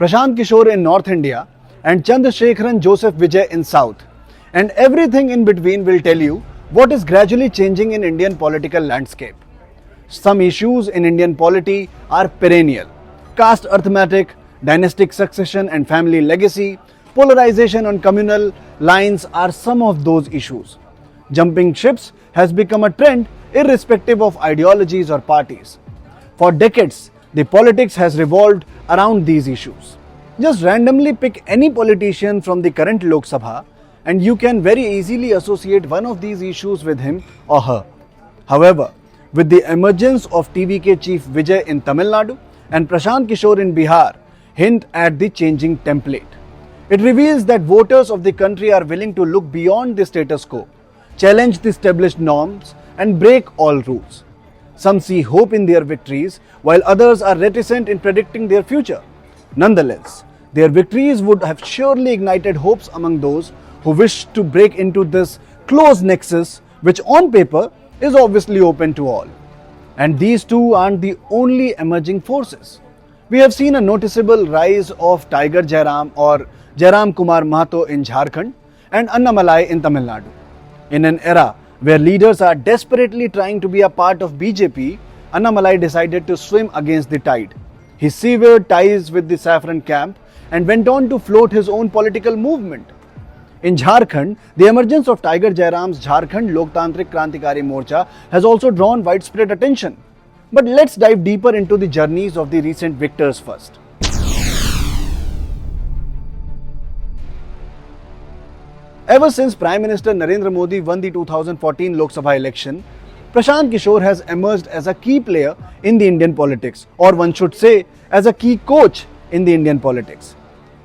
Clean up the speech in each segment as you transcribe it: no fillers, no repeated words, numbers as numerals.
Prashant Kishore in North India, and Chandrasekharan Joseph Vijay in South. And everything in between will tell you what is gradually changing in Indian political landscape. Some issues in Indian polity are perennial. Caste arithmetic, dynastic succession and family legacy, polarization on communal lines are some of those issues. Jumping ships has become a trend irrespective of ideologies or parties. For decades, the politics has revolved around these issues. Just randomly pick any politician from the current Lok Sabha and you can very easily associate one of these issues with him or her. However, with the emergence of TVK chief Vijay in Tamil Nadu and Prashant Kishore in Bihar hint at the changing template. It reveals that voters of the country are willing to look beyond the status quo, challenge the established norms and break all rules. Some see hope in their victories while others are reticent in predicting their future. Nonetheless, their victories would have surely ignited hopes among those who wish to break into this close nexus which on paper is obviously open to all. And these two aren't the only emerging forces. We have seen a noticeable rise of Tiger Jairam or Jairam Kumar Mahato in Jharkhand and Annamalai in Tamil Nadu. In an era where leaders are desperately trying to be a part of BJP, Annamalai decided to swim against the tide. He severed ties with the Saffron camp and went on to float his own political movement. In Jharkhand, the emergence of Tiger Jairam's Jharkhand Loktantrik Krantikari Morcha has also drawn widespread attention. But let's dive deeper into the journeys of the recent victors first. Ever since Prime Minister Narendra Modi won the 2014 Lok Sabha election, Prashant Kishore has emerged as a key player in the Indian politics, or one should say, as a key coach in the Indian politics.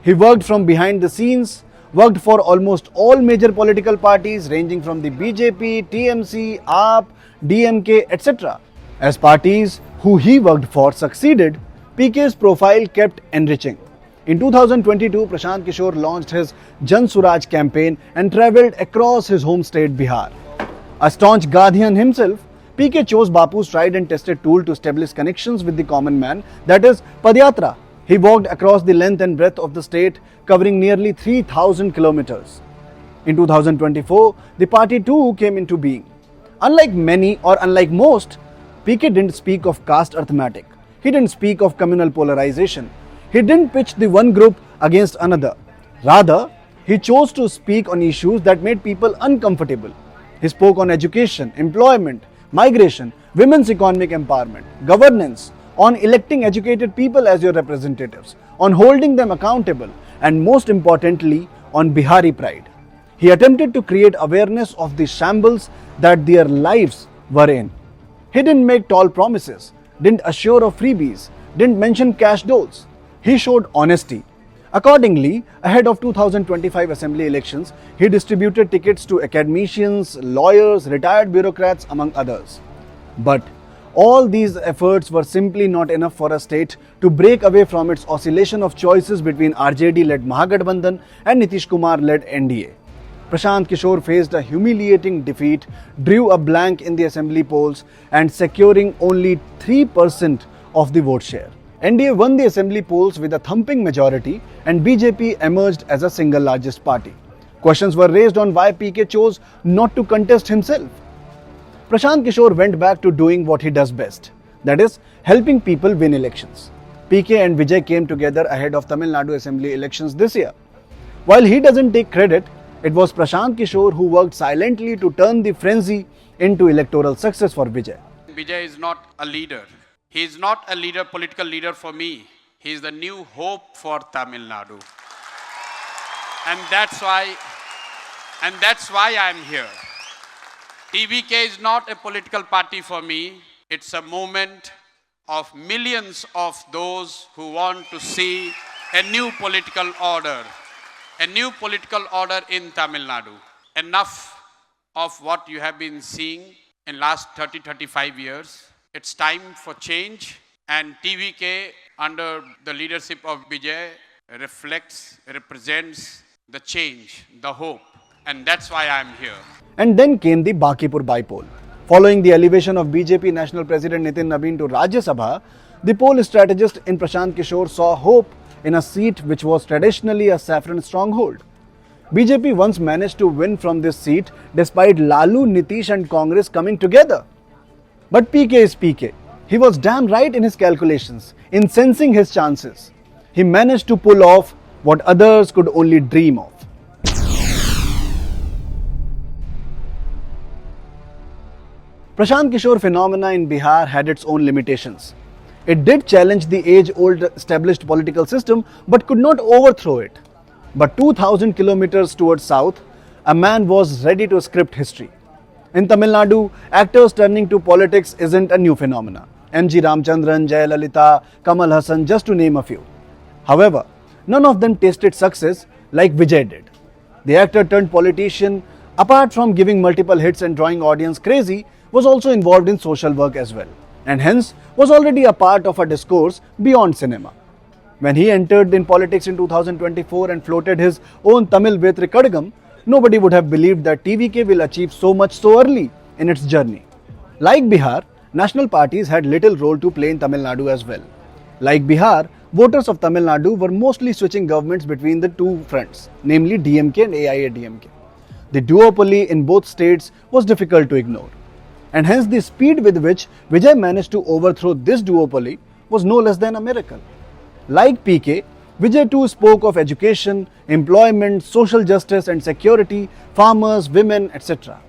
He worked from behind the scenes, worked for almost all major political parties ranging from the BJP, TMC, AAP, DMK, etc. As parties who he worked for succeeded, PK's profile kept enriching. In 2022, Prashant Kishore launched his Jan Suraj campaign and travelled across his home state Bihar. A staunch Gandhian himself, PK chose Bapu's tried and tested tool to establish connections with the common man, that is, Padyatra. He walked across the length and breadth of the state, covering nearly 3,000 kilometers. In 2024, the party too came into being. Unlike many or unlike most, PK didn't speak of caste arithmetic. He didn't speak of communal polarization. He didn't pitch the one group against another. Rather, he chose to speak on issues that made people uncomfortable. He spoke on education, employment, migration, women's economic empowerment, governance, on electing educated people as your representatives, on holding them accountable, and most importantly, on Bihari pride. He attempted to create awareness of the shambles that their lives were in. He didn't make tall promises, didn't assure of freebies, didn't mention cash doles. He showed honesty. Accordingly, ahead of 2025 assembly elections, he distributed tickets to academicians, lawyers, retired bureaucrats, among others. But all these efforts were simply not enough for a state to break away from its oscillation of choices between RJD-led Mahagathbandhan and Nitish Kumar-led NDA. Prashant Kishore faced a humiliating defeat, drew a blank in the assembly polls, and securing only 3% of the vote share. NDA won the assembly polls with a thumping majority and BJP emerged as a single largest party. Questions were raised on why PK chose not to contest himself. Prashant Kishore went back to doing what he does best, that is, helping people win elections. PK and Vijay came together ahead of Tamil Nadu assembly elections this year. While he doesn't take credit, it was Prashant Kishore who worked silently to turn the frenzy into electoral success for Vijay. Vijay is not a leader. He is not a leader, political leader for me. He is the new hope for Tamil Nadu. And that's why I'm here. TVK is not a political party for me. It's a movement of millions of those who want to see a new political order. A new political order in Tamil Nadu. Enough of what you have been seeing in last 30-35 years. It's time for change, and TVK under the leadership of Vijay represents the change, the hope, and that's why I'm here. And then came the Bakipur by-poll. Following the elevation of BJP National President Nitin Nabin to Rajya Sabha, the poll strategist in Prashant Kishore saw hope in a seat which was traditionally a saffron stronghold. BJP once managed to win from this seat despite Lalu, Nitish and Congress coming together. But PK is PK. He was damn right in his calculations, in sensing his chances. He managed to pull off what others could only dream of. Prashant Kishore phenomena in Bihar had its own limitations. It did challenge the age-old established political system but could not overthrow it. But 2000 kilometers towards south, a man was ready to script history. In Tamil Nadu, actors turning to politics isn't a new phenomenon. M.G. Ramchandran, Jayalalitha, Kamal Hassan, just to name a few. However, none of them tasted success like Vijay did. The actor turned politician, apart from giving multiple hits and drawing audience crazy, was also involved in social work as well, and hence was already a part of a discourse beyond cinema. When he entered in politics in 2024 and floated his own Tamil Vetri Kadagam, nobody would have believed that TVK will achieve so much so early in its journey. Like Bihar, national parties had little role to play in Tamil Nadu as well. Like Bihar, voters of Tamil Nadu were mostly switching governments between the two fronts, namely DMK and AIADMK. The duopoly in both states was difficult to ignore. And hence the speed with which Vijay managed to overthrow this duopoly was no less than a miracle. Like PK, Vijay too spoke of education, employment, social justice and security, farmers, women, etc.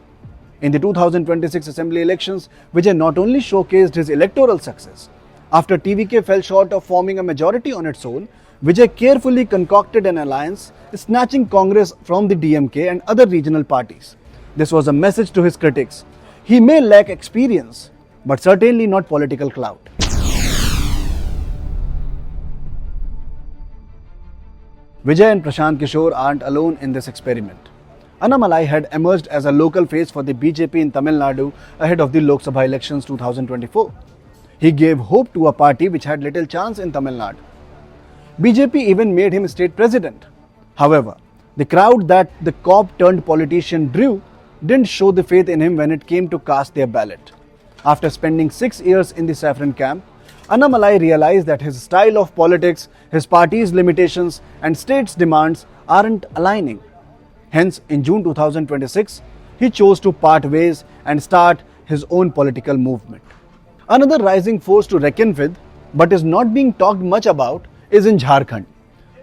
In the 2026 assembly elections, Vijay not only showcased his electoral success. After TVK fell short of forming a majority on its own, Vijay carefully concocted an alliance, snatching Congress from the DMK and other regional parties. This was a message to his critics. He may lack experience, but certainly not political clout. Vijay and Prashant Kishore aren't alone in this experiment. Annamalai had emerged as a local face for the BJP in Tamil Nadu ahead of the Lok Sabha elections 2024. He gave hope to a party which had little chance in Tamil Nadu. BJP even made him state president. However, the crowd that the cop-turned-politician drew didn't show the faith in him when it came to cast their ballot. After spending 6 years in the saffron camp, Annamalai realized that his style of politics, his party's limitations and state's demands aren't aligning. Hence, in June 2026, he chose to part ways and start his own political movement. Another rising force to reckon with, but is not being talked much about, is in Jharkhand.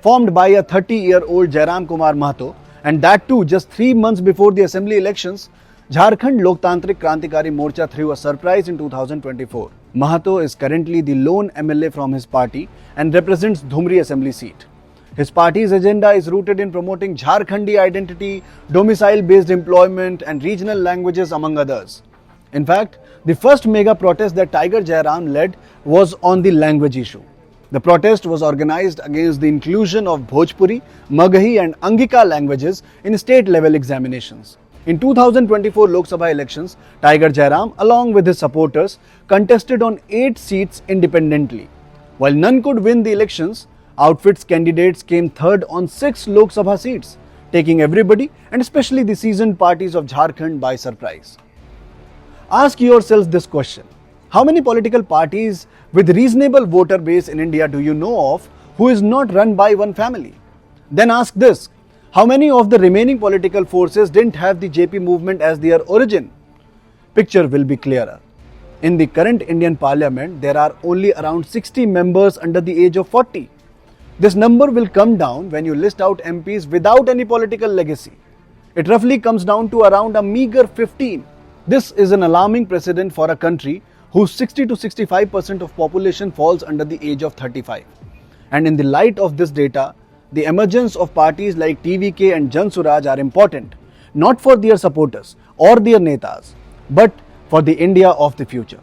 Formed by a 30-year-old Jairam Kumar Mahato, and that too just 3 months before the assembly elections, Jharkhand Loktantrik Krantikari Morcha threw a surprise in 2024. Mahato is currently the lone MLA from his party and represents Dhumri assembly seat. His party's agenda is rooted in promoting Jharkhandi identity, domicile-based employment and regional languages among others. In fact, the first mega protest that Tiger Jairam led was on the language issue. The protest was organized against the inclusion of Bhojpuri, Magahi and Angika languages in state-level examinations. In 2024 Lok Sabha elections, Tiger Jairam, along with his supporters, contested on 8 seats independently. While none could win the elections, Outfit's candidates came third on 6 Lok Sabha seats, taking everybody and especially the seasoned parties of Jharkhand by surprise. Ask yourselves this question. How many political parties with reasonable voter base in India do you know of who is not run by one family? Then ask this. How many of the remaining political forces didn't have the JP movement as their origin? Picture will be clearer. In the current Indian Parliament, there are only around 60 members under the age of 40. This number will come down when you list out MPs without any political legacy. It roughly comes down to around a meager 15. This is an alarming precedent for a country whose 60 to 65% of population falls under the age of 35. And in the light of this data, the emergence of parties like TVK and Jan Suraj are important, not for their supporters or their netas, but for the India of the future.